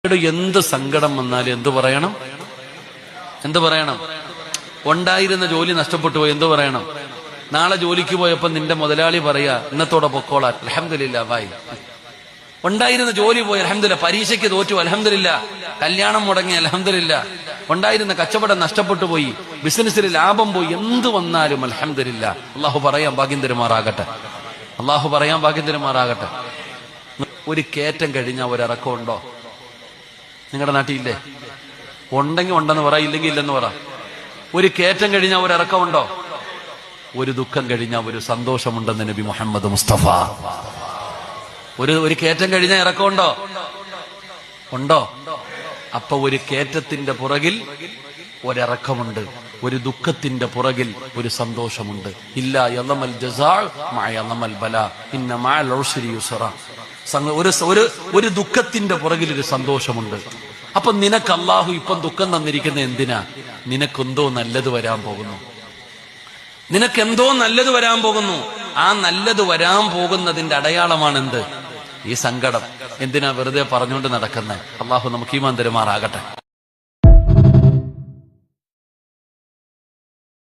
എന്ത് സങ്കടം വന്നാലും എന്തു പറയണം? ഉണ്ടായിരുന്ന ജോലി നഷ്ടപ്പെട്ടു പോയി എന്തു പറയണം? നാളെ ജോലിക്ക് പോയപ്പോ നിന്റെ മുതലാളി പറയാ ഇന്നത്തോടെ പൊക്കോളാൻ, അൽഹംദുലില്ലാ ബായ്. ഉണ്ടായിരുന്ന ജോലി പോയി അൽഹംദുലില്ലാ, പരീക്ഷയ്ക്ക് തോറ്റു അൽഹംദുലില്ലാ, കല്യാണം മുടങ്ങി അൽഹംദുലില്ലാ, ഉണ്ടായിരുന്ന കച്ചവടം നഷ്ടപ്പെട്ടു പോയി, ബിസിനസ്സിൽ ലാഭം പോയി, എന്ത് വന്നാലും അൽഹംദുലില്ലാ. അള്ളാഹു പറയാൻ ഭാഗ്യം തരുമാറാകട്ടെ. ഒരു കയറ്റം കഴിഞ്ഞാൽ ഒരിറക്കം ഉണ്ടോ? നിങ്ങളുടെ നാട്ടിലില്ലേ? ഉണ്ടെങ്കിൽ ഉണ്ടെന്ന് പറ, ഇല്ലെങ്കിൽ ഇല്ലെന്ന് പറ. ഒരു കയറ്റം കഴിഞ്ഞാൽ ഒരിറക്കമുണ്ടോ? ഒരു ദുഃഖം കഴിഞ്ഞാൽ ഒരു സന്തോഷമുണ്ടെന്ന് നബി മുഹമ്മദ് മുസ്തഫ. ഒരു കയറ്റം കഴിഞ്ഞാൽ ഇറക്കമുണ്ടോ? അപ്പൊ ഒരു കയറ്റത്തിന്റെ പുറകിൽ ഒരിറക്കമുണ്ട്, ഒരു ദുഃഖത്തിന്റെ പുറകിൽ ഒരു സന്തോഷമുണ്ട്. ഇല്ല യളമൽ ജസാ മഅ യളമൽ ബലാ ഇന്ന മഅൽ ഉസ്രി യുസ്റ. ഒരു ദുഃഖത്തിന്റെ പുറകിൽ ഒരു സന്തോഷമുണ്ട്. അപ്പൊ നിനക്ക് അള്ളാഹു ഇപ്പം ദുഃഖം തന്നിരിക്കുന്ന എന്തിനാ? നിനക്കെന്തോ നല്ലത് വരാൻ പോകുന്നു. ആ നല്ലത് വരാൻ പോകുന്നതിന്റെ അടയാളമാണ് എന്ത്? ഈ സങ്കടം. എന്തിനാ വെറുതെ പറഞ്ഞുകൊണ്ട് നടക്കുന്നത്? അള്ളാഹു നമുക്ക് ഈമാൻ തരുമാറാകട്ടെ.